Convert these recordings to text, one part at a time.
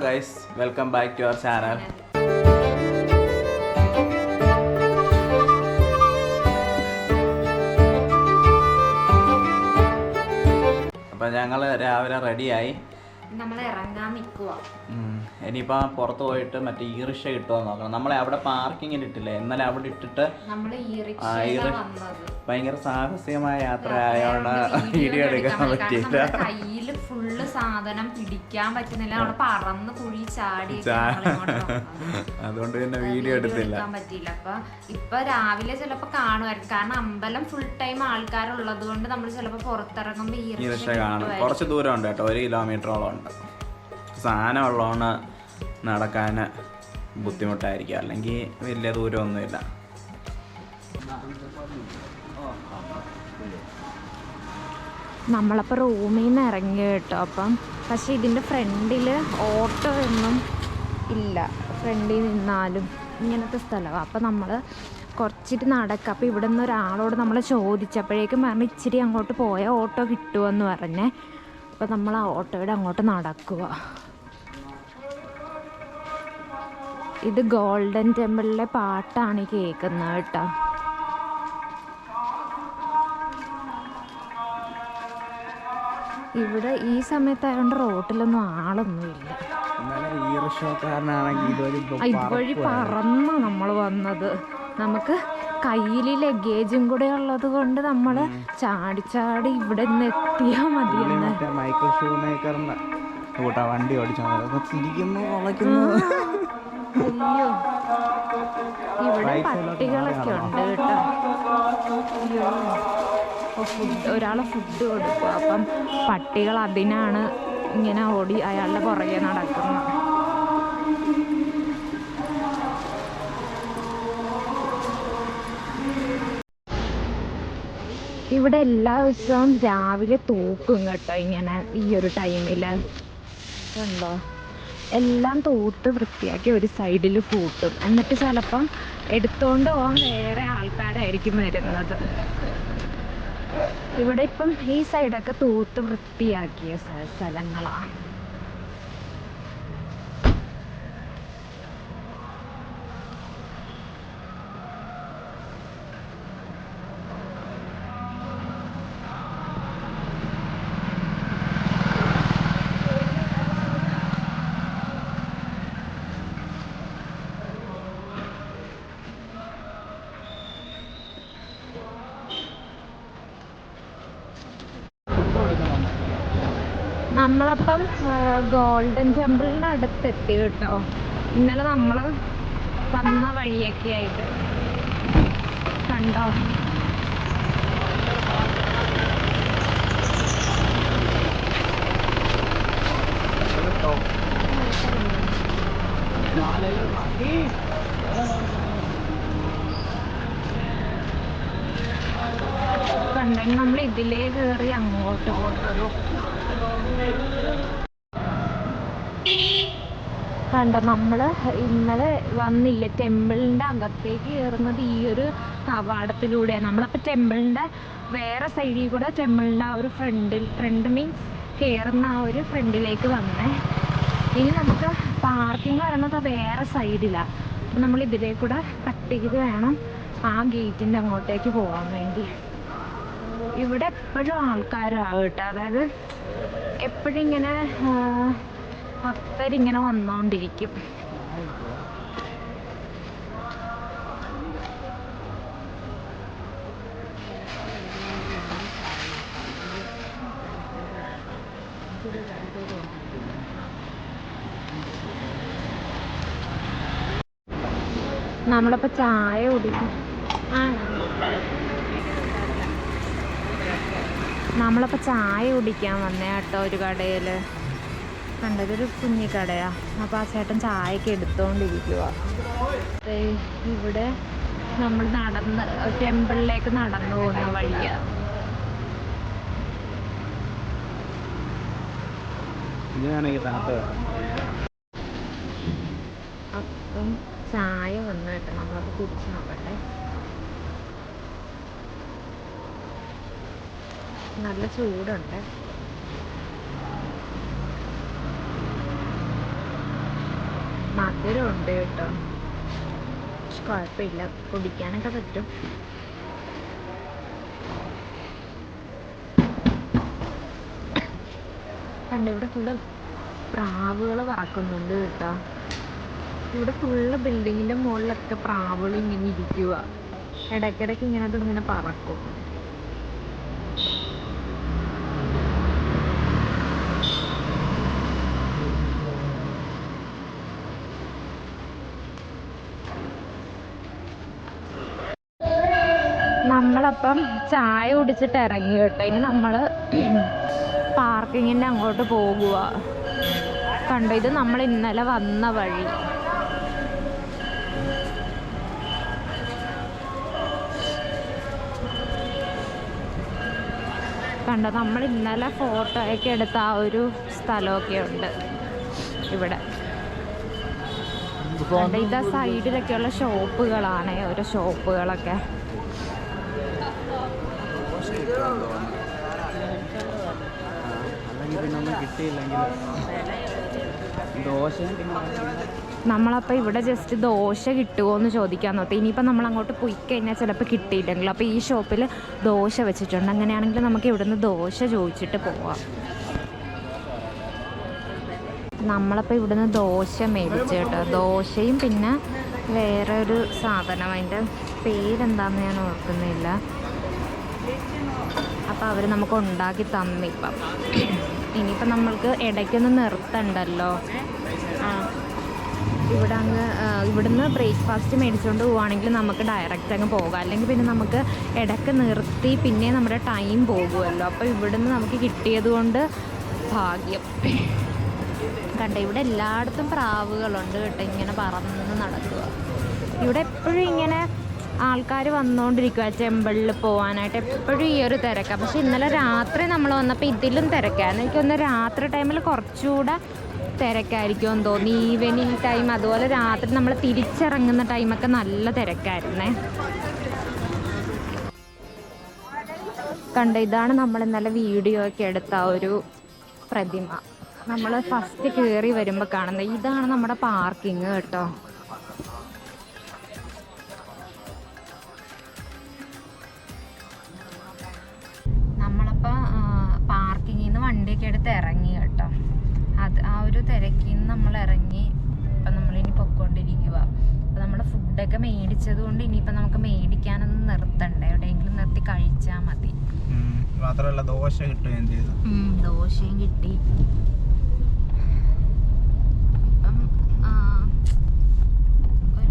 Guys, welcome back to our channel. അപ്പം ഞങ്ങൾ രാവിലെ റെഡിയായി, നമ്മൾ ഇറങ്ങാൻ നിൽക്കുക. ഇനിയിപ്പോൾ പുറത്ത് പോയിട്ട് മറ്റേ ഈ റിക്ഷ കിട്ടുമോ നോക്കണം. നമ്മളെ അവിടെ പാർക്കിങ്ങിൽ ഇട്ടില്ലേ, ഇന്നലെ അവിടെ ഇട്ടിട്ട് ഭയങ്കര സാഹസികമായ യാത്ര ആയതുകൊണ്ട് വീഡിയോ എടുക്കാൻ പറ്റിയില്ല. കയ്യില് ഫുള്ള് സാധനം പിടിക്കാൻ പറ്റുന്നില്ല, അവിടെ പറന്ന് കുഴി ചാടി അതുകൊണ്ട് പിന്നെ വീഡിയോ എടുത്തില്ല പറ്റിയില്ല. അപ്പൊ ഇപ്പൊ രാവിലെ ചിലപ്പോ കാണുമായിരിക്കും, കാരണം അമ്പലം ഫുൾ ടൈം ആൾക്കാരുള്ളത് കൊണ്ട് നമ്മൾ ചിലപ്പോ പുറത്തിറങ്ങുമ്പോ ഈ റിക്ഷ കാണും. കുറച്ച് ദൂരം ഉണ്ട് കേട്ടോ, 1 കിലോമീറ്ററോളം ഉണ്ട്. സാധനം ഉള്ളതുകൊണ്ട് നടക്കാൻ ബുദ്ധിമുട്ടായിരിക്കും, അല്ലെങ്കിൽ വലിയ ദൂരമൊന്നുമില്ല. നമ്മളപ്പോൾ റൂമിൽ നിന്ന് ഇറങ്ങി കേട്ടോ. അപ്പം പക്ഷേ ഇതിൻ്റെ ഫ്രണ്ടിൽ ഓട്ടോ ഒന്നും ഇല്ല, ഫ്രണ്ടിൽ നിന്നാലും ഇങ്ങനത്തെ സ്ഥലമാണ്. അപ്പം നമ്മൾ കുറച്ചിട്ട് നടക്കുക. അപ്പോൾ ഇവിടെ നിന്ന് ഒരാളോട് നമ്മൾ ചോദിച്ചപ്പോഴേക്കും പറഞ്ഞ് ഇച്ചിരി അങ്ങോട്ട് പോയാൽ ഓട്ടോ കിട്ടുമെന്ന് പറഞ്ഞേ. അപ്പോൾ നമ്മൾ ആ ഓട്ടോയുടെ അങ്ങോട്ട് നടക്കുക. ഇത് ഗോൾഡൻ ടെമ്പിളിലെ പാട്ടാണ് കേൾക്കുന്നത് കേട്ടോ. ഇവിടെ ഈ സമയത്തായതുകൊണ്ട് റോട്ടിലൊന്നും ആളൊന്നുമില്ല. ഇതുവഴി പറന്ന് നമ്മൾ വന്നത്, നമുക്ക് കയ്യിൽ ലഗേജും കൂടെ ഉള്ളത് കൊണ്ട് നമ്മൾ ചാടി ചാടി ഇവിടെ നിന്ന് എത്തിയാൽ മതിയെന്ന്. വണ്ടി ഓടിച്ചു അയ്യോ, ഇവിടെ പട്ടികളൊക്കെ ഉണ്ട് കേട്ടോ. അയ്യോ, ഒരാൾ ഫുഡ് കൊടുക്കുക. അപ്പം പട്ടികൾ അതിനാണ് ഇങ്ങനെ ഓടി അയാളുടെ പുറകെ നടക്കുന്നത്. ഇവിടെ എല്ലാ ദിവസവും രാവിലെ തൂക്കും കേട്ടോ, ഇങ്ങനെ ഈ ഒരു ടൈമിൽ ഉണ്ടോ, എല്ലാം തൂത്ത് വൃത്തിയാക്കി ഒരു സൈഡിൽ കൂട്ടും. എന്നിട്ട് ചിലപ്പം എടുത്തോണ്ട് പോകാൻ വേറെ ആൾക്കാരായിരിക്കും വരുന്നത്. ഇവിടെ ഇപ്പം ഈ സൈഡൊക്കെ തൂത്ത് വൃത്തിയാക്കിയ സ്ഥലങ്ങളാണ്. നമ്മളപ്പം ഗോൾഡൻ ടെമ്പിളിൻ്റെ അടുത്തെത്തി കേട്ടോ. ഇന്നലെ നമ്മൾ വന്ന വഴിയൊക്കെ ആയിട്ട് കണ്ടോ. കണ്ടെങ്കിൽ നമ്മൾ ഇതിലേ കയറി അങ്ങോട്ട് പോകുള്ളൂ. കണ്ടോ, നമ്മൾ ഇന്നലെ വന്നില്ലേ ടെമ്പിളിൻ്റെ അകത്തേക്ക് കയറുന്നത് ഈ ഒരു കവാടത്തിലൂടെയാണ്. നമ്മളപ്പോൾ ടെമ്പിളിൻ്റെ വേറെ സൈഡിൽ കൂടെ ടെമ്പിളിൻ്റെ ആ ഒരു ഫ്രണ്ട് മീൻസ് കയറുന്ന ആ ഒരു ഫ്രണ്ടിലേക്ക് വന്നേ. ഇനി നമുക്ക് പാർക്കിംഗ് വരുന്നത് വേറെ സൈഡിലാണ്. അപ്പം നമ്മൾ ഇതിലേ കൂടെ കട്ട് ചെയ്ത് വേണം ആ ഗേറ്റിൻ്റെ അങ്ങോട്ടേക്ക് പോകാൻ വേണ്ടി. ഇവിടെ എപ്പോഴും ആൾക്കാരാണ് കേട്ടോ, അതായത് എപ്പോഴും ഇങ്ങനെ ഭക്തരിങ്ങനെ വന്നുകൊണ്ടിരിക്കും. നമ്മളിപ്പോൾ ചായ കുടിക്കും. നമ്മളിപ്പോൾ ചായ കുടിക്കാൻ വന്നേ കേട്ടോ ഒരു കടയിൽ. കണ്ടതൊരു കുഞ്ഞി കടയാണ്. അപ്പോൾ ആ ചേട്ടൻ ചായയൊക്കെ എടുത്തുകൊണ്ടിരിക്കുക. ഇവിടെ നമ്മൾ നടന്ന് ടെമ്പിളിലേക്ക് നടന്നു പോകുന്ന വഴിയാണ്. അപ്പം ചായ വന്നു കേട്ടോ, നമ്മളത് കുടിച്ച് നോക്കട്ടെ. നല്ല ചൂടുണ്ട്. മധുരം ഉണ്ട് കേട്ടോ, പക്ഷെ കുഴപ്പമില്ല, കുടിക്കാനൊക്കെ പറ്റും. കണ്ടോ ഇവിടെ ഫുള്ള് പ്രാവുകൾ പറക്കുന്നുണ്ട് കേട്ടോ. ഇവിടെ ഫുള്ള് ബിൽഡിങ്ങിന്റെ മുകളിലൊക്കെ പ്രാവുകൾ ഇങ്ങനെ ഇരിക്കുക. ഇടയ്ക്കിടയ്ക്ക് ഇങ്ങനെ പറക്കും. നമ്മളപ്പം ചായ കുടിച്ചിട്ട് ഇറങ്ങി കേട്ടോ. ഇനി നമ്മള് പാർക്കിങ്ങിൻ്റെ അങ്ങോട്ട് പോകുക. കണ്ടോ, ഇത് നമ്മൾ ഇന്നലെ വന്ന വഴി. കണ്ടോ, നമ്മൾ ഇന്നലെ ഫോട്ടോ ഒക്കെ എടുത്ത ആ ഒരു സ്ഥലമൊക്കെ ഉണ്ട് ഇവിടെ. കണ്ടോ, ഇതാ സൈഡിലൊക്കെയുള്ള ഷോപ്പുകളാണ്, ഓരോ ഷോപ്പുകളൊക്കെ. നമ്മളപ്പോൾ ഇവിടെ ജസ്റ്റ് ദോശ കിട്ടുമോ എന്ന് ചോദിക്കാൻ നോക്കി. ഇനിയിപ്പോൾ നമ്മൾ അങ്ങോട്ട് പോയി കഴിഞ്ഞാൽ ചിലപ്പോൾ കിട്ടിയില്ലെങ്കിലും അപ്പോൾ ഈ ഷോപ്പിൽ ദോശ വെച്ചിട്ടുണ്ട്. അങ്ങനെയാണെങ്കിൽ നമുക്ക് ഇവിടുന്ന് ദോശ ചോദിച്ചിട്ട് പോവാം. നമ്മളപ്പോൾ ഇവിടുന്ന് ദോശ മേടിച്ചു കേട്ടോ. ദോശയും പിന്നെ വേറെ ഒരു സാധനം, അതിൻ്റെ പേരെന്താണെന്ന് ഞാൻ ഓർക്കുന്നില്ല. അപ്പോൾ അവർ നമുക്ക് ഉണ്ടാക്കി തന്നിപ്പം. ഇനിയിപ്പം നമ്മൾക്ക് ഇടയ്ക്കൊന്ന് നിർത്തണ്ടല്ലോ. ഇവിടുന്ന് ബ്രേക്ക്ഫാസ്റ്റ് മേടിച്ചുകൊണ്ട് പോവുകയാണെങ്കിൽ നമുക്ക് ഡയറക്റ്റ് അങ്ങ് പോകാം. അല്ലെങ്കിൽ പിന്നെ നമുക്ക് ഇടയ്ക്ക് നിർത്തി പിന്നെ നമ്മുടെ ടൈം പോകുമല്ലോ. അപ്പോൾ ഇവിടുന്ന് നമുക്ക് കിട്ടിയത് കൊണ്ട് ഭാഗ്യം. കണ്ടോ, ഇവിടെ എല്ലായിടത്തും പ്രാവുകളുണ്ട് കേട്ടോ, ഇങ്ങനെ പറന്ന് നടക്കുക. ഇവിടെ എപ്പോഴും ഇങ്ങനെ ആൾക്കാർ വന്നുകൊണ്ടിരിക്കുക ടെമ്പിളിൽ പോകാനായിട്ട്. എപ്പോഴും ഈ ഒരു തിരക്കാണ്. പക്ഷെ ഇന്നലെ രാത്രി നമ്മൾ വന്നപ്പോൾ ഇതിലും തിരക്കായിരുന്നു. എനിക്കൊന്ന് രാത്രി ടൈമിൽ കുറച്ചുകൂടെ തിരക്കായിരിക്കുമെന്ന് തോന്നി. ഈവനിങ് ടൈം, അതുപോലെ രാത്രി നമ്മൾ തിരിച്ചിറങ്ങുന്ന ടൈമൊക്കെ നല്ല തിരക്കായിരുന്നേ. കണ്ടോ, ഇതാണ് നമ്മൾ ഇന്നലെ വീഡിയോ ഒക്കെ എടുത്ത ഒരു പ്രതിമ. നമ്മൾ ഫസ്റ്റ് കയറി വരുമ്പോൾ കാണുന്നത് ഇതാണ് നമ്മുടെ പാർക്കിങ് കേട്ടോ. നമ്മളപ്പോൾ പാർക്കിങ്ങിൽ നിന്ന് വണ്ടിയൊക്കെ എടുത്ത് ഇറങ്ങി കേട്ടോ. ആ ഒരു തിരക്കിൽ നിന്ന് നമ്മൾ ഇറങ്ങി. ഇപ്പം നമ്മളിനി പൊയ്ക്കൊണ്ടിരിക്കുക. അപ്പോൾ നമ്മൾ ഫുഡൊക്കെ മേടിച്ചത് കൊണ്ട് ഇനിയിപ്പോൾ നമുക്ക് മേടിക്കാനൊന്നും നിർത്തണ്ട, എവിടെയെങ്കിലും നിർത്തി കഴിച്ചാൽ മതി. മാത്രമല്ല ദോശ കിട്ടുകയും ചെയ്തു. ദോശയും കിട്ടി.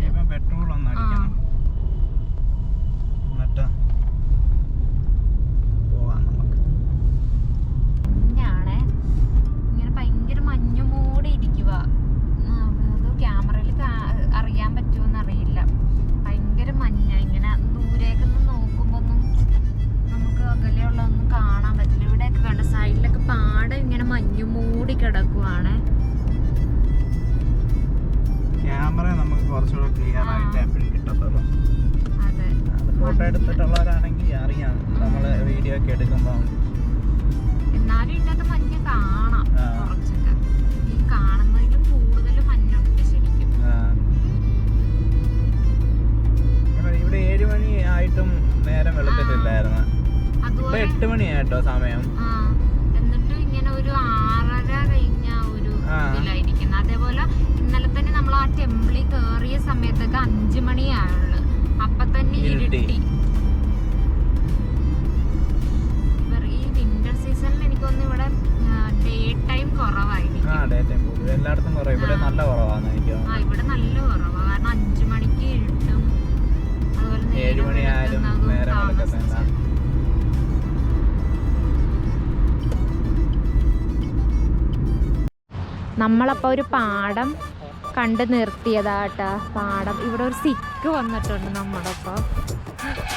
ഇപ്പം പെട്രോൾ ഒന്ന് അടിക്കണം, എന്നിട്ട് പോവാം നമുക്ക്. ഞാണേ ഇങ്ങനെ ഭയങ്കര മഞ്ഞു മൂടി ഇരിക്കുക. അത് ക്യാമറയിൽ അറിയാൻ പറ്റുമെന്ന് അറിയില്ല. ഭയങ്കര മഞ്ഞ. ഇങ്ങനെ ദൂരേക്കൊന്നും നോക്കുമ്പോൾ ഒന്നും നമുക്ക് അകലെയുള്ളതൊന്നും കാണാൻ പറ്റില്ല. ഇവിടെയൊക്കെ കണ്ട സൈഡിലൊക്കെ പാടം ഇങ്ങനെ മഞ്ഞു മൂടി കിടക്കുവാണ്. ക്യാമറ നമുക്ക് കുറച്ചുകൂടെ ക്ലിയർ ആയിട്ട് എപ്പോഴും കിട്ടത്തുള്ളൂ. അതെ, ഫോട്ടോ എടുത്തിട്ടുള്ളവരാണെങ്കിൽ അറിയാം നമ്മള് വീഡിയോ ഒക്കെ എടുക്കുമ്പോൾ. എന്നാലും ഇതിനകത്ത് മഞ്ഞ് കാണാം കുറച്ചൊക്കെ. ഈ കാണുന്നതിലും കൂടുതൽ മഞ്ഞുണ്ട് ശരിക്കും. ഇവിടെ 7 മണി ആയിട്ടും നേരം വെളുത്തിട്ടില്ലായിരുന്നു. ഇപ്പൊ 8 മണിയായിട്ടോ സമയം. എന്നിട്ട് ഇങ്ങനെ ഒരു 6:30 കഴിഞ്ഞ ഒരു ഇതിലായിരിക്കുന്നു. അതേപോലെ ഇന്നലെ തന്നെ നമ്മൾ ആ ടെമ്പിളിൽ കയറിയ സമയത്തൊക്കെ 5 മണിയായുള്ളു. അപ്പൊ തന്നെ ഇരുട്ടി. ഈ വിന്റർ സീസണിൽ എനിക്കൊന്നും ഇവിടെ ഡേ ടൈം കുറവായിരിക്കും. എല്ലായിടത്തും കുറവ്. ഇവിടെ നല്ല കുറവാണ് എനിക്ക്. ഇവിടെ നല്ല കുറവാണ്. കാരണം 5 മണിക്ക് ഇരുട്ടും അതുപോലെ 7 മണിയായാലും നേരം വെളുക്കുന്നില്ല. നമ്മളപ്പോൾ ഒരു പാടം കണ്ട് നിർത്തിയതാട്ടാ. പാടം ഇവിടെ ഒരു സിക്ക് വന്നിട്ടുണ്ട് നമ്മുടെ ഒപ്പം.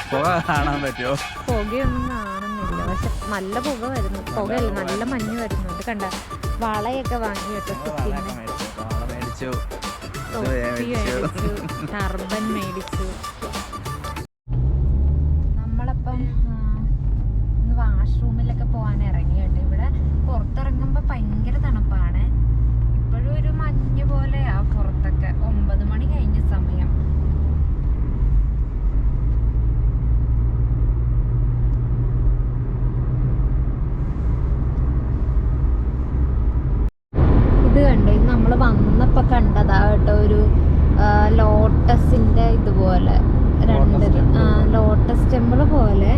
പുക കാണാൻ പറ്റുമോ? പുകയൊന്നും കാണുന്നില്ല, പക്ഷെ നല്ല പുക വരുന്നു. പുകയല്ല, നല്ല മഞ്ഞ് വരുന്നുണ്ട്. കണ്ട, വളയൊക്കെ വാങ്ങി കേട്ടോ. സിക്കിന് ടർബൻ മേടിച്ചു. നമ്മളപ്പം ഒന്ന് വാഷ്റൂമിലൊക്കെ പോകാൻ ഇറങ്ങി കേട്ടോ. ഇവിടെ പുറത്തിറങ്ങുമ്പോൾ ഭയങ്കര തണുപ്പാണ്. ഇപ്പോഴും ഒരു മഞ്ഞ് പോലെയാ പുറത്തൊക്കെ. വന്നപ്പോൾ കണ്ടതാ കേട്ടോ ഒരു ലോട്ടസിൻ്റെ ഇതുപോലെ ലോട്ടസ് ടെമ്പിൾ പോലെ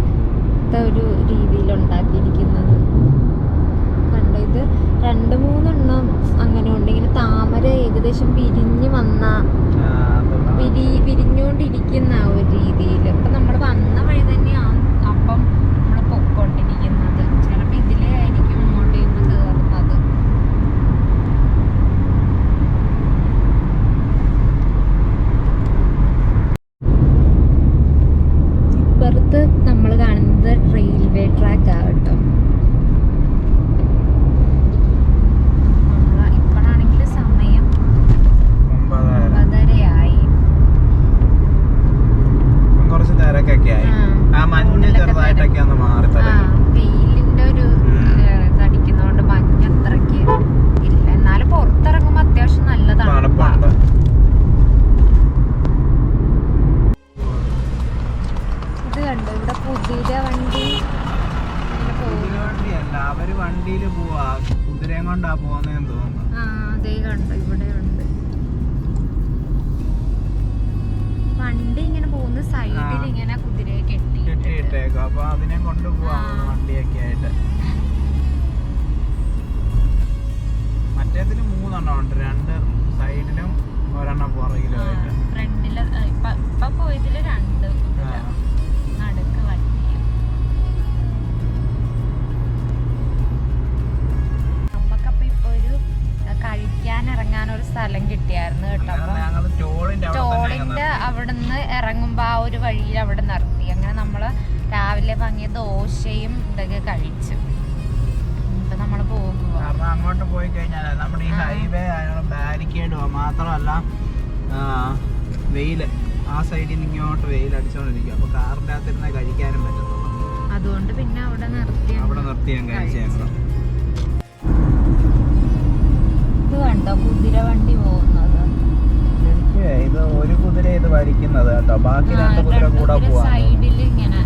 ഒരു രീതിയിൽ ഉണ്ടാക്കിയിരിക്കുന്നത് കണ്ടോ. ഇത് 2-3 എണ്ണം അങ്ങനെ ഉണ്ട്. ഇങ്ങനെ താമര ഏകദേശം വിരിഞ്ഞ് വന്ന വിരിഞ്ഞുകൊണ്ടിരിക്കുന്ന ആ ഒരു രീതിയിൽ. അപ്പം നമ്മൾ വന്ന വഴി തന്നെയാണ് അപ്പം നമ്മൾ പൊക്കോണ്ടിരിക്കുന്നത്. ചിലപ്പോൾ ഇതിലേ ആയിരിക്കും അങ്ങോട്ട് ഇന്ന് കയറുന്നത്. ഇപ്പുറത്ത് നമ്മൾ കാണുന്നത് റെയിൽവേ ട്രാക്ക് ആകട്ടോ. ഇപ്പോഴാണെങ്കിൽ സമയം 9:30 കുറച്ച് തിരക്കൊക്കെ ആയി. ആ മഞ്ഞ് ചെറുതായിട്ടൊക്കെ ഒന്ന് മാറി തുടങ്ങി. വെയിലിന്റെ ഒരു ഇതടിക്കുന്നോണ്ട് മഞ്ഞ് അത്രയ്ക്ക് ഇല്ല. എന്നാലും പുറത്തിറങ്ങുമ്പോ അത്യാവശ്യം നല്ലതാണ്. ഇത് കണ്ടോ ഇവിടെ കുതിര വണ്ടി. വണ്ടിയല്ല, അവര് വണ്ടിയില് പോവാ, കുതിരയും കൊണ്ടാ പോകുന്നതെന്ന് തോന്നുന്നു. അതേ കണ്ടോ ഇവിടെ ഉണ്ട് വണ്ടി ഇങ്ങനെ പോകുന്ന സൈഡിൽ ഇങ്ങനെ കുതിരയെ കെട്ടിയിട്ടേക്കും. അപ്പൊ അതിനെ കൊണ്ടുപോവാ വണ്ടിയൊക്കെ ആയിട്ട്. മറ്റേതിന് 3 എണ്ണം ഉണ്ട്, 2 സൈഡിലും 1 എണ്ണം പുറകിലും ആയിട്ട്. ഫ്രണ്ടില് ഇപ്പൊ പോയതില് 2 കുതിര നടുക്ക് വണ്ടി. നമുക്കപ്പൊ ഇപ്പൊ ഒരു കഴിക്കാൻ ഇറങ്ങാൻ ഒരു സ്ഥലം കിട്ടിയായിരുന്നു കേട്ടോ. ടോളിന്റെ അവിടുന്ന് ഇറങ്ങുമ്പോ ആ ഒരു വഴിയിൽ അവിടെ നിർത്തി. അങ്ങനെ നമ്മള് രാവിലെ വാങ്ങിയ ദോശയും ഇതൊക്കെ കഴിച്ചു. ഇപ്പൊ നമ്മള് പോകുക. കാരണം അങ്ങോട്ട് പോയി കഴിഞ്ഞാൽ നമ്മുടെ ഈ ഹൈവേ ബാരിക്കേഡ് മാത്രമല്ല വെയില് ആ സൈഡിൽ നിന്ന് ഇങ്ങോട്ട് വെയിൽ അടിച്ചോണ്ടിരിക്കും. അപ്പൊ കാറിന്റെ അകത്തിരുന്നേ കഴിക്കാനും പറ്റത്തുള്ളൂ. അതുകൊണ്ട് പിന്നെ അവിടെ നിർത്തി ഞാൻ കഴിച്ചു. ഇത് കണ്ടോ കുതിര വണ്ടി പോകുന്നത്. ഇത് ഒരു കുതിര ഇത് വലിക്കുന്നത് കേട്ടോ, ബാക്കി 2 കുതിര കൂടെ പോവാ. സൈഡിൽ ഇങ്ങനെ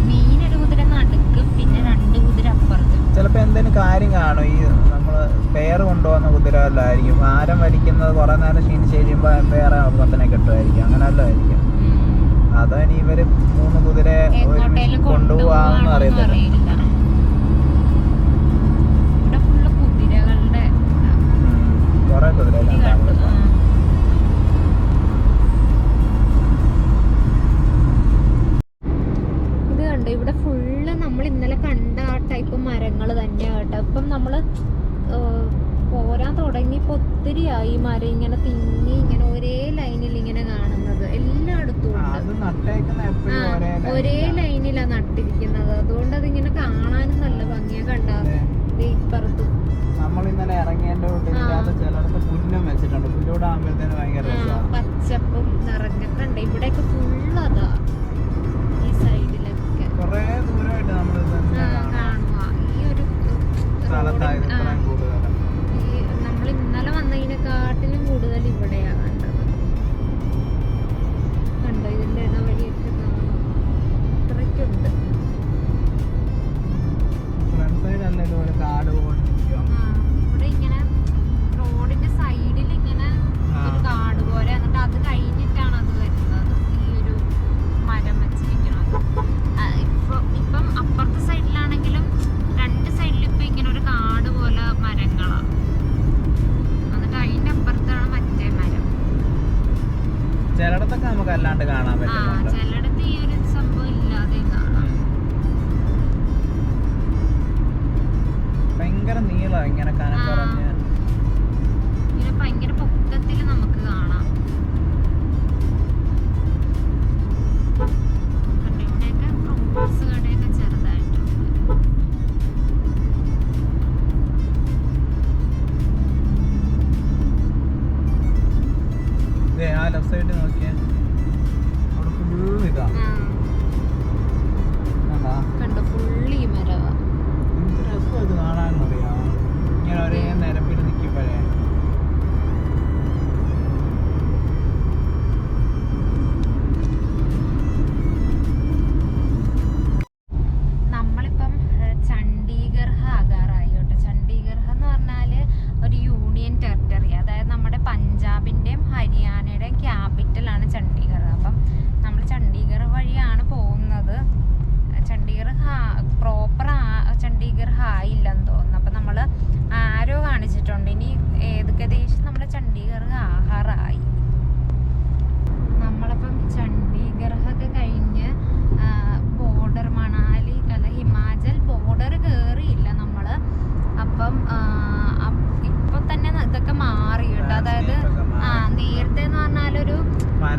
മീനൊരു കുതിര നടുക്കും പിന്നെ 2 കുതിര അപ്പുറത്തും. ചിലപ്പോ എന്തെങ്കിലും കാര്യം കാണും. ഈ നമ്മള് പേര് കൊണ്ടുപോകുന്ന കുതിര അല്ലായിരിക്കും. ഭാരം വലിക്കുന്നത് കുറെ നേരം ക്ഷീണിച്ച് കഴിയുമ്പോ വേറെ അപ്പത്തിനെ കിട്ടുമായിരിക്കും. അങ്ങനെ അല്ലായിരിക്കും. അതനി ഇവര് 3 കുതിര കൊണ്ടുപോവാന്ന് അറിയത്തില്ല. ഇവിടെ ഫുള്ള് കുതിരകളുടെ കുറെ കുതിര. ഇവിടെ ഫുള്ള് നമ്മൾ ഇന്നലെ കണ്ട ആ ടൈപ്പ് മരങ്ങൾ തന്നെയാണ് കേട്ടോ. ഇപ്പം നമ്മൾ പോരാൻ തുടങ്ങിയപ്പോൾ ഒത്തിരിയായി മരം ഇങ്ങനെ തിങ്ങി ഇങ്ങനെ ഒരേ ലൈനിൽ ഇങ്ങനെ കാണുന്നത്. എല്ലായിടത്തും ഒരേ ലൈനിലാണ് നട്ടിരിക്കുന്നത്. അതുകൊണ്ട് അതിങ്ങനെ കാണാനും നല്ല ഭംഗിയാ. കണ്ടാതെ ഇപ്പുറത്തും നമ്മൾ ഇന്നലെ ഇറങ്ങിയതിന്റെ ചിലടത്ത് പുല്ലും വെച്ചിട്ടുണ്ട്. പുല്ലൂടെ ആകുമ്പോഴത്തേന് ഭയങ്കര പച്ചപ്പും നിറഞ്ഞിട്ടുണ്ട്. ഇവിടെയൊക്കെ ഫുള്ള് അതാ. ഈ സൈഡിലൊക്കെ കുറേ ദൂരമായിട്ട് നമ്മൾ കാണുക ഈ ഒരു നമ്മൾ ഇന്നലെ വന്നതിനെക്കാട്ടിലും കൂടുതൽ ഇവിടെയാണ് കണ്ടത്. കണ്ടോ ഇതിന്റെ ഇടവഴിയൊക്കെ കാണാം. അത്രയ്ക്കുണ്ട്. ഇവിടെ ഇങ്ങനെ റോഡിന്റെ സൈഡിൽ ഇങ്ങനെ ഒരു കാട് പോലെ, എന്നിട്ട് അത് കഴിഞ്ഞിട്ടാണ് അത് വരുന്നത്. ഈ ഒരു മരം വെച്ചിരിക്കുന്നത്. ഇപ്പം അപ്പുറത്തെ സൈഡിലാണെങ്കിലും 2 സൈഡിലും ഇപ്പൊ ഇങ്ങനെ ഒരു കാട് പോലെ മരങ്ങളാണ്. എന്നിട്ട് അതിന്റെ അപ്പുറത്താണ് മറ്റേ മരം. ചിലയിടത്തൊക്കെ നമുക്ക് അല്ലാണ്ട് കാണാൻ പറ്റും. ചിലയിടത്ത് ഈ ഒരു സംഭവം ഇല്ലാതെ കാണാം. ഭയങ്കര നീളം ഇങ്ങനെ കനം കുറഞ്ഞ് ഇങ്ങനെ ഭയങ്കര പൊക്കത്തിൽ നമുക്ക് കാണാം. ഇവിടെയൊക്കെ ഫ്രൂട്ട്സ് കടയൊക്കെ ചെറുതായിട്ടുണ്ട്. ആ ലെഫ്റ്റ് സൈഡ് നോക്കിയേ, അവിടെ ഫുള്ള് ഇതാ കണ്ടോ, ഫുള്ള് ഈ മരവാ. എന്ത് രസം ഇത് കാണാനറിയാം. ഇങ്ങനെ ഒരേ നിരപ്പിൽ നിൽക്കുമ്പോഴേ നമ്മളിപ്പം ചണ്ഡീഗർഹ് ആകാറായി കേട്ടോ. ചണ്ഡീഗർഹ് എന്ന് പറഞ്ഞാല് ഒരു യൂണിയൻ ടെറിട്ടറി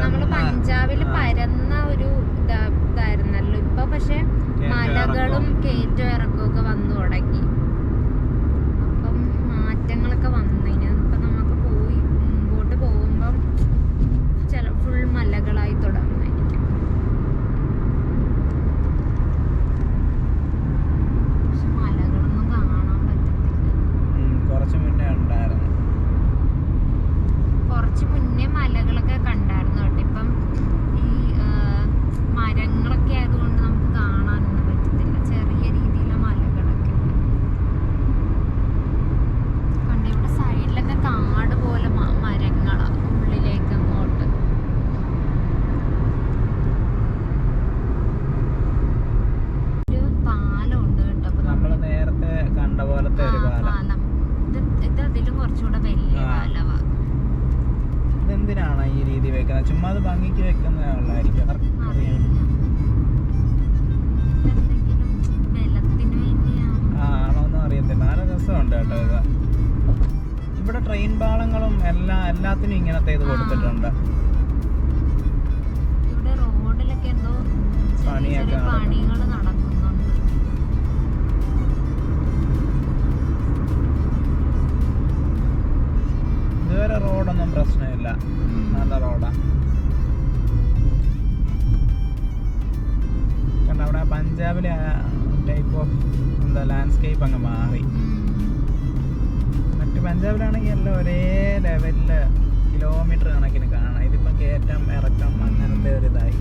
നമ്മള് പഞ്ചാബില് പരന്ന ഒരു ഇതായിരുന്നല്ലോ. ഇപ്പൊ പക്ഷെ മലകളും കയറ്റവും ഇറക്കവും ഒക്കെ വന്നു തുടങ്ങി. അപ്പം മാറ്റങ്ങളൊക്കെ വന്നു. ഇപ്പൊ നമുക്ക് പോയി മുമ്പോട്ട് പോകുമ്പം ഫുൾ മലകളായി തുടങ്ങുമായിരിക്കും. പക്ഷെ മലകളൊന്നും കാണാൻ പറ്റത്തില്ല. കുറച്ച് മുന്നേ ഉണ്ടായിരുന്നു. കുറച്ച് മുന്നേ മലകളൊക്കെ കണ്ടായിരുന്നു കേട്ടോ. ഇപ്പം ഈ മരങ്ങളൊക്കെ ആയതുകൊണ്ട് നമുക്ക് കാണാനൊന്നും പറ്റത്തില്ല. ചെറിയ രീതിയിലെ മലകളൊക്കെ കണ്ട്. ഇവിടെ സൈഡിലൊക്കെ കാട് പോലെ മരങ്ങളാ ഉള്ളിലേക്ക് അങ്ങോട്ട്. ഒരു പാലം ഉണ്ട് കേട്ടോ. അപ്പൊ നമ്മള് നേരത്തെ കണ്ട പോലത്തെ ഒരു പാലം. ഇത് അതിലും കുറച്ചുകൂടെ വലിയ പാലവാ. ഇതെന്തിനാണ് ഈ രീതി വെക്കുന്നത്? ചുമ്മാ അത് ഭംഗിക്ക് വെക്കുന്നതായിരിക്കും. ആണോന്നും അറിയത്തില്ല. നല്ല രസമുണ്ട് കേട്ടോ ഇത്. ഇവിടെ ട്രെയിൻ പാളങ്ങളും എല്ലാത്തിനും ഇങ്ങനത്തെ ഇത് കൊടുത്തിട്ടുണ്ട്. ഇവിടെ റോഡിലൊക്കെ എന്തോ പണികൾ നടക്കുന്നുണ്ട്. ഇതുവരെ റോഡൊന്നും പ്രശ്നമില്ല. നല്ല റോഡാ. കണ്ട അവിടെ പഞ്ചാബിലെ ടൈപ്പ് ഓഫ് ലാൻഡ്സ്കേപ്പ് അങ്ങ് മാറി. മറ്റ് പഞ്ചാബിലാണെങ്കിൽ എല്ലാം ഒരേ ലെവലില് കിലോമീറ്റർ കണക്കിന് കാണാം. ഇതിപ്പം കയറ്റം ഇറക്കം അങ്ങനത്തെ ഒരു ഇതായി.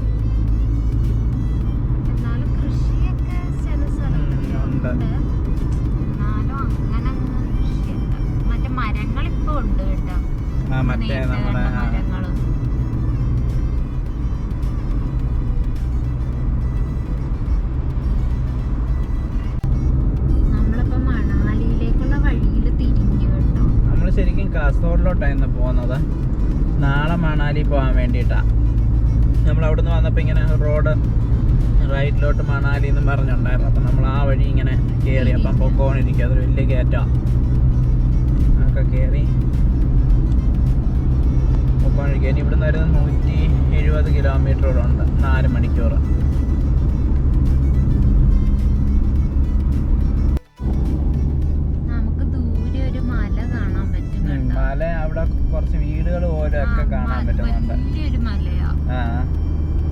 എന്നാലും കൃഷിയൊക്കെ ചില സ്ഥലത്തുണ്ട്. എന്നാലും അങ്ങനെ കൃഷിയല്ല. മറ്റേ മരങ്ങൾ ഇപ്പൊ ഉണ്ട് കേട്ടോ. മറ്റേ നമ്മുടെ മരങ്ങള് നമ്മളിപ്പോ മണാലിയിലേക്കുള്ള വഴിയിൽ തിരിഞ്ഞു കേട്ടോ. നമ്മള് ശരിക്കും കാസർഗോഡിലോട്ടാണ് ഇന്ന് പോകുന്നത്. നാളെ മണാലി പോകാൻ വേണ്ടിയിട്ടാ. നമ്മൾ അവിടുന്ന് വന്നപ്പോൾ ഇങ്ങനെ റോഡ് റൈറ്റിലോട്ട് മണാലി എന്നും പറഞ്ഞുണ്ടായിരുന്നു. അപ്പം നമ്മൾ ആ വഴി ഇങ്ങനെ കയറി. അപ്പം പൊക്കോണിരിക്കും. അതൊരു വലിയ കയറ്റമാണ്. ഒക്കെ കയറി പൊക്കോണിരിക്കുക. ഇനി ഇവിടുന്ന് ഒരു 170 കിലോമീറ്ററോടുണ്ട്. 4 മണിക്കൂർ. നമുക്ക് ദൂരെ ഒരു മല കാണാൻ പറ്റും. മല അവിടെ കുറച്ച് വീടുകൾ പോലെ ഒക്കെ കാണാൻ പറ്റുന്നുണ്ട്. വലിയൊരു മലയാ.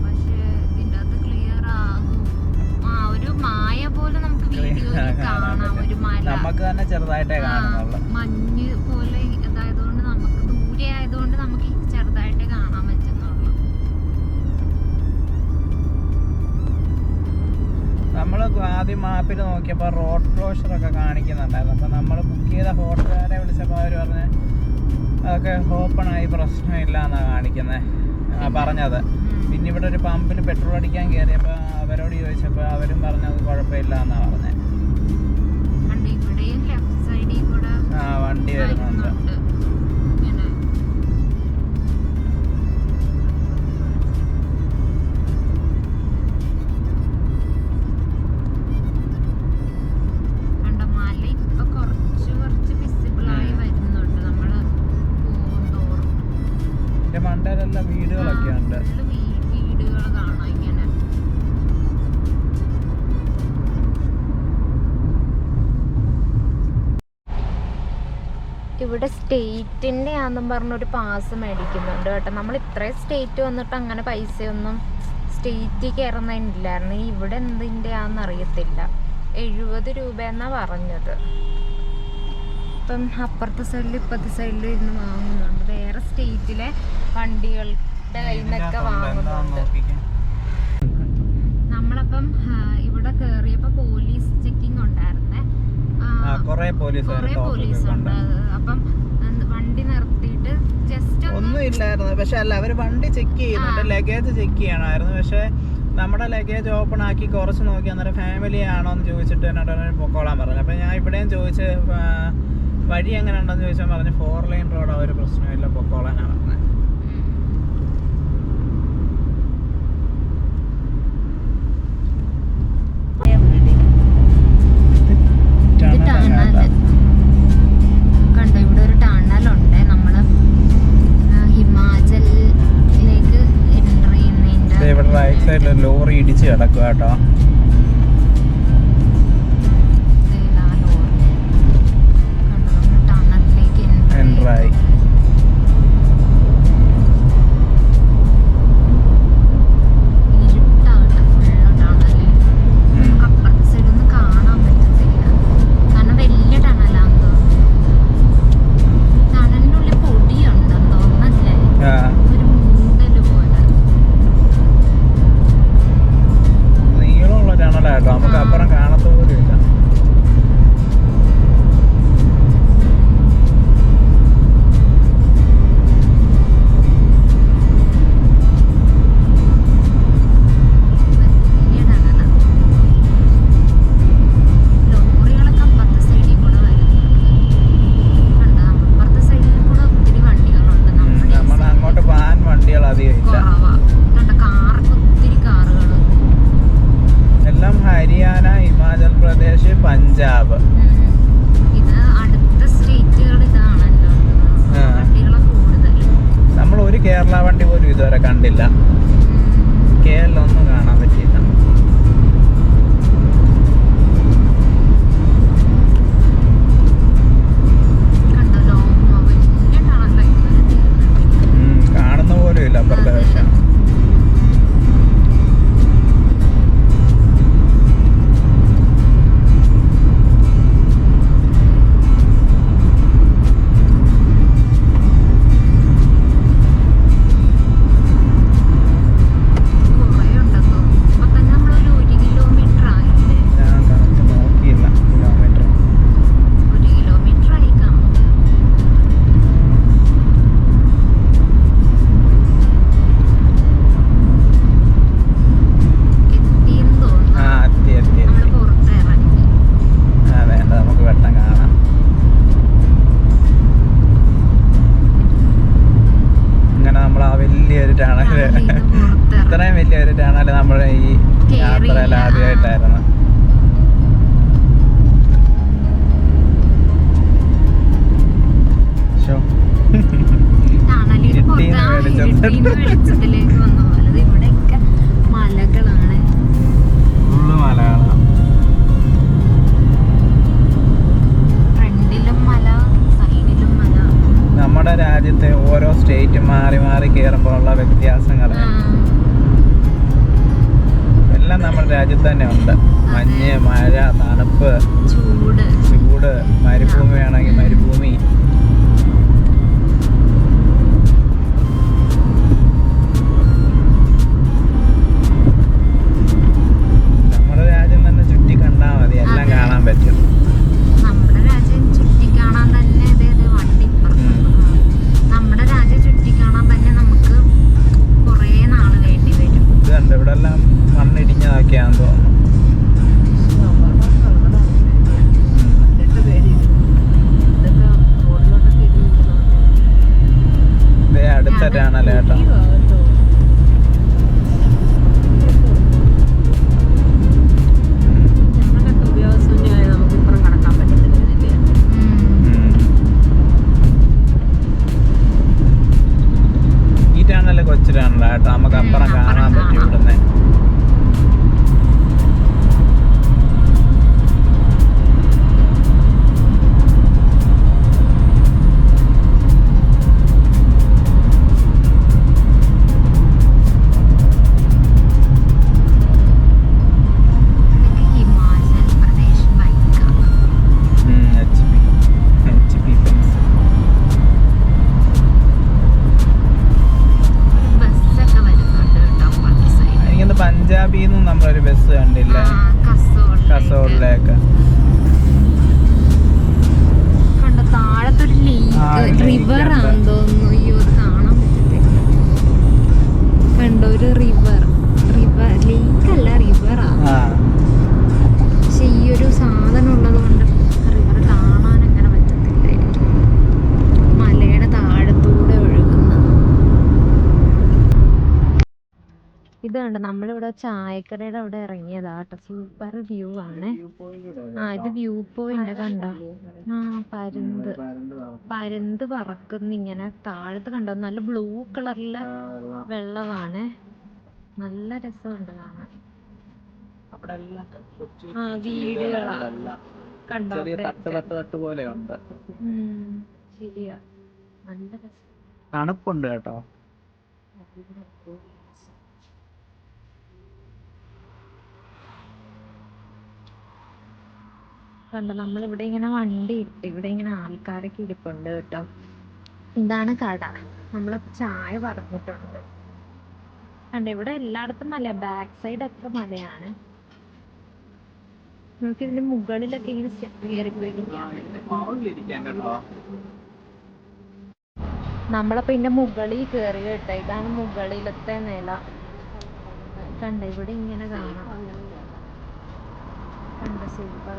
പക്ഷേ ഇതിന്റെ അകത്ത് ക്ലിയർ ആകും. ഒരു മായ പോലെ നമുക്ക് വീഡിയോയിൽ കാണാം. ഒരു മല നമുക്ക് തന്നെ ചെറുതായിട്ടേ കാണുന്നുള്ളൂ. മഞ്ഞ് പോലെ ഇതായതുകൊണ്ട് നമുക്ക് ദൂരെ ആയതുകൊണ്ട് നമുക്ക് ചെറുതായിട്ടേ കാണാൻ പറ്റുന്നുള്ളൂ. നമ്മൾ ആദ്യം മാപ്പിൽ നോക്കിയപ്പോൾ റോഡ് ക്ലോഷറൊക്കെ കാണിക്കുന്നുണ്ടായിരുന്നു. അപ്പോൾ നമ്മൾ ബുക്ക് ചെയ്ത ഹോട്ടലുകാരെ വിളിച്ചപ്പോൾ അവർ പറഞ്ഞ് അതൊക്കെ ഓപ്പണായി പ്രശ്നമില്ല എന്നാണ് കാണിക്കുന്നത് പറഞ്ഞത്. പിന്നെ ഇവിടെ ഒരു പമ്പിൽ പെട്രോൾ അടിക്കാൻ കയറിയപ്പോൾ അവരോട് ചോദിച്ചപ്പോൾ അവരും പറഞ്ഞത് കുഴപ്പമില്ല എന്നാണ് പറഞ്ഞത്. വണ്ടി വരുന്നുണ്ട്. മണ്ടയിലെല്ലാം വീടുകളൊക്കെ ഉണ്ട്. വീടുകൾ കാണാം ഇങ്ങനെ. ഇവിടെ സ്റ്റേറ്റിൻ്റെ ആണെന്നും പറഞ്ഞൊരു പാസ് മേടിക്കുന്നുണ്ട് കേട്ടോ. നമ്മൾ ഇത്രയും സ്റ്റേറ്റ് വന്നിട്ട് അങ്ങനെ പൈസയൊന്നും സ്റ്റേറ്റിൽ കയറുന്നതിനില്ലായിരുന്നു. ഇവിടെ എന്തിൻ്റെ ആണെന്ന് അറിയത്തില്ല. 70 രൂപ എന്നാണ് പറഞ്ഞത്. ഇപ്പം അപ്പുറത്തെ സൈഡിൽ ഇപ്പുറത്തെ സൈഡിൽ ഇരുന്ന് വാങ്ങുന്നുണ്ട്. വേറെ സ്റ്റേറ്റിലെ വണ്ടികളുടെ കയ്യിൽ നിന്നൊക്കെ വാങ്ങുന്നുണ്ട്. നമ്മളപ്പം ഇവിടെ കയറിയപ്പോൾ പോലീസ് ചെക്കിങ് ഉണ്ടായിരുന്നേ. കുറേ പോലീസ് ഉണ്ട്. അപ്പം വണ്ടി നിർത്തിയിട്ട് ജസ്റ്റ് ഒന്നും ഇല്ലായിരുന്നു. പക്ഷെ അല്ല, അവർ വണ്ടി ചെക്ക് ചെയ്യുന്നുണ്ട്. ലഗേജ് ചെക്ക് ചെയ്യണമായിരുന്നു. പക്ഷെ നമ്മുടെ ലഗേജ് ഓപ്പൺ ആക്കി കുറച്ച് നോക്കി. അന്നേരം ഫാമിലി ആണോ എന്ന് ചോദിച്ചിട്ട് എന്നോട് പൊക്കോളാൻ പറഞ്ഞു. അപ്പം ഞാൻ ഇവിടെയും ചോദിച്ച് വഴി എങ്ങനെ ഉണ്ടെന്ന് ചോദിച്ചാൽ പറഞ്ഞു 4 ലൈൻ റോഡ്, ഒരു പ്രശ്നമില്ല, പൊക്കോളാനാണ് പറഞ്ഞത്. കണ്ടോ, ഇവിടെ ഒരു ടണലുണ്ട്. നമ്മള് ഹിമാചലിലേക്ക് സൈഡിൽ ലോറി ഇടിച്ച് കിടക്കുക കേട്ടോ. എൻട്രായി. നീളമുള്ള ടണലാട്ടോ, നമുക്ക് അപ്പുറം കാണത്ത പോലും ഇല്ല. എല്ലാം ഹരിയാന, ഹിമാചൽ പ്രദേശ്, പഞ്ചാബ്. നമ്മൾ ഒരു കേരള വണ്ടി പോലും ഇതുവരെ കണ്ടില്ല. കേരളമൊന്നും കാണാൻ പറ്റിയില്ല. കാണുന്ന പോലും ഇല്ല അപ്പുറത്തെ വശം. ഇത്രയും വലിയൊരു ടണല് നമ്മുടെ ഈ യാത്രയിൽ ആദ്യമായിട്ടായിരുന്നു. ഫുള്ള് മലകളാണ്. നമ്മുടെ രാജ്യത്തെ ഓരോ സ്റ്റേറ്റ് മാറി മാറി കയറുമ്പോഴുള്ള വ്യത്യാസങ്ങൾ എല്ലാം നമ്മുടെ രാജ്യത്ത് തന്നെ ഉണ്ട്. മഞ്ഞ്, മഴ, തണുപ്പ്, ചൂട്, മരുഭൂമി ആണെങ്കിൽ മരുഭൂമി. നമ്മുടെ രാജ്യം തന്നെ ചുറ്റി കണ്ടാൽ മതി, എല്ലാം കാണാൻ പറ്റും. ഇവിടെ എല്ലാം മണ്ണിടിഞ്ഞതൊക്കെയാന്ന് തോന്നുന്നു. അടുത്തിട്ടാണല്ലേ കേട്ടോ. ഈ ടണല് കൊച്ചിട്ടാണല്ലോ കേട്ടോ, നമുക്ക് അപ്പുറം കാണാൻ പറ്റും ഇവിടുന്ന്. പഞ്ചാബിന്ന് നമ്മളൊരു ബസ് കണ്ടില്ലേ, കസോളിലേക്ക്. താഴത്തൊരു റിവർ ആണെന്ന് തോന്നുന്നു. അയ്യോ കാണാൻ പറ്റത്തില്ല. കണ്ടോ ഒരു റിവർ ലേക്ക് അല്ല, റിവറാ. പക്ഷെ ഈ ഒരു സാധനം ഉള്ളത് കൊണ്ട് റിവർ കാണാൻ അങ്ങനെ പറ്റത്തില്ലായിരിക്കും. മലയുടെ താഴത്തൂടെ ഒഴുകുന്ന ഇത് കണ്ടോ. നമ്മളിവിടെ ചായക്കടയുടെ അവിടെ ഇറങ്ങിയതാ കേട്ടോ. സൂപ്പർ വ്യൂ ആണ്. ഇത് വ്യൂ പോയിന്റ് കണ്ടോ. പരുന്ത് പറക്കുന്ന ഇങ്ങനെ താഴത്ത് കണ്ടോ. നല്ല ബ്ലൂ കളറിലെ വെള്ളമാണ്. നല്ല രസമുണ്ട് കാണാൻ. അവിടെ എല്ലാം കൊച്ചു ആ വീടുകളാ എല്ലാം കണ്ടോ? ചെറിയ തട്ട് പോലെ ഉണ്ട്. ശരിയാ, നല്ല രസം. തണുപ്പുണ്ട് കേട്ടോ. കണ്ടോ, നമ്മളിവിടെ ഇങ്ങനെ വണ്ടി ഇട്ട് ഇവിടെ ഇങ്ങനെ ആൾക്കാരൊക്കെ ഇരിപ്പുണ്ട് കേട്ടോ. ഇതാണ് കട. നമ്മള് ചായ പറഞ്ഞിട്ടുണ്ട്. കണ്ടോ, ഇവിടെ എല്ലായിടത്തും മല, ബാക്ക് സൈഡ് ഒക്കെ മലയാണ്. നമുക്ക് ഇതിന്റെ മുകളിലൊക്കെ ഇങ്ങനെ സ്റ്റെപ്പ് കയറിപ്പോയിരിക്കാം. നമ്മളപ്പോ ഇതിന്റെ മുകളിൽ കയറി കേട്ടോ. ഇതാണ് മുകളിലത്തെ നില. കണ്ട, ഇവിടെ ഇങ്ങനെ കാണാം. കണ്ട, സൂപ്പർ.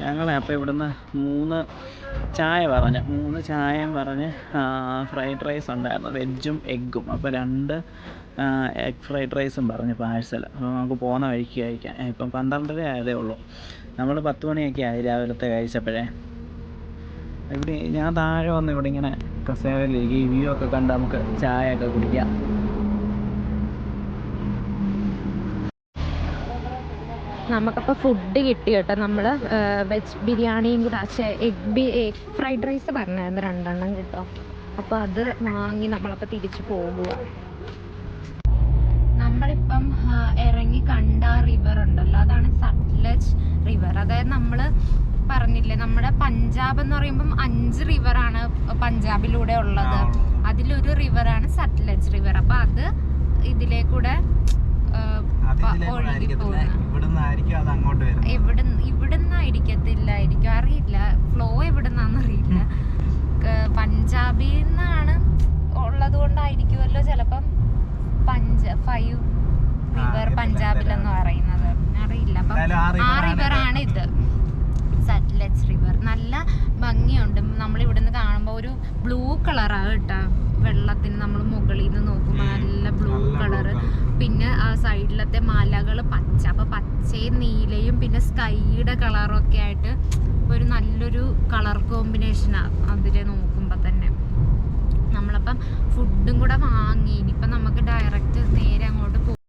ഞങ്ങളെ അപ്പോൾ ഇവിടുന്ന് 3 ചായ പറഞ്ഞ് 3 ചായയും പറഞ്ഞ് ഫ്രൈഡ് റൈസ് ഉണ്ടായിരുന്നു, വെജും എഗ്ഗും. അപ്പോൾ 2 എഗ് ഫ്രൈഡ് റൈസും പറഞ്ഞ് പാഴ്സൽ. അപ്പോൾ നമുക്ക് പോകുന്ന വഴിക്ക് കഴിക്കാം. ഇപ്പം 12:30 ആയതേ ഉള്ളൂ. നമ്മൾ 10 മണിയൊക്കെ ആയി രാവിലത്തെ കഴിച്ചപ്പോഴേ. ഇവിടെ ഞാൻ താഴെ വന്ന് ഇവിടെ ഇങ്ങനെ കസേരയിലേക്ക് ഈ വ്യൂ ഒക്കെ കണ്ട് നമുക്ക് ചായയൊക്കെ കുടിക്കാം. നമുക്കപ്പോൾ ഫുഡ് കിട്ടി കേട്ടോ. നമ്മൾ വെജ് ബിരിയാണിയും കൂടെ എഗ് ഫ്രൈഡ് റൈസ് പറഞ്ഞായിരുന്നു 2 എണ്ണം കേട്ടോ. അപ്പോൾ അത് വാങ്ങി നമ്മളപ്പോൾ തിരിച്ച് പോകുക. നമ്മളിപ്പം ഇറങ്ങി കണ്ട റിവർ ഉണ്ടല്ലോ, അതാണ് സത്ലജ് റിവർ. അതായത് നമ്മൾ പറഞ്ഞില്ലേ, നമ്മുടെ പഞ്ചാബ് എന്ന് പറയുമ്പം 5 റിവറാണ് പഞ്ചാബിലൂടെ ഉള്ളത്. അതിലൊരു റിവറാണ് സത്ലജ് റിവർ. അപ്പോൾ അത് ഇതിലേക്കൂടെ ഇവിടുന്നായിരിക്കത്തില്ലായിരിക്കും, അറിയില്ല. ഫ്ലോ എവിടുന്നാന്നറിയില്ല. പഞ്ചാബിൽ നിന്നാണ് ഉള്ളത് കൊണ്ടായിരിക്കുമല്ലോ ചിലപ്പം 5 റിവർ പഞ്ചാബിലെന്ന് പറയുന്നത്, അറിയില്ല. അപ്പം ആ റിവറാണ് ഇത്, സത്ലജ് റിവർ. നല്ല ഭംഗിയുണ്ട്. നമ്മളിവിടുന്ന് കാണുമ്പോൾ ഒരു ബ്ലൂ കളറാണ് കേട്ടോ വെള്ളത്തിന്. നമ്മൾ മുകളിൽ നിന്ന് നോക്കുമ്പോൾ നല്ല ബ്ലൂ കളറ്. പിന്നെ ആ സൈഡിലത്തെ മലകൾ പച്ച, അപ്പോൾ പച്ചയും നീലയും പിന്നെ സ്കൈയുടെ കളറും ഒക്കെ ആയിട്ട് ഒരു നല്ലൊരു കളർ കോമ്പിനേഷനാണ് അതിലെ നോക്കുമ്പോൾ തന്നെ. നമ്മളപ്പം ഫുഡും കൂടെ വാങ്ങി. ഇനിയിപ്പം നമുക്ക് ഡയറക്റ്റ് നേരെ അങ്ങോട്ട് പോകും.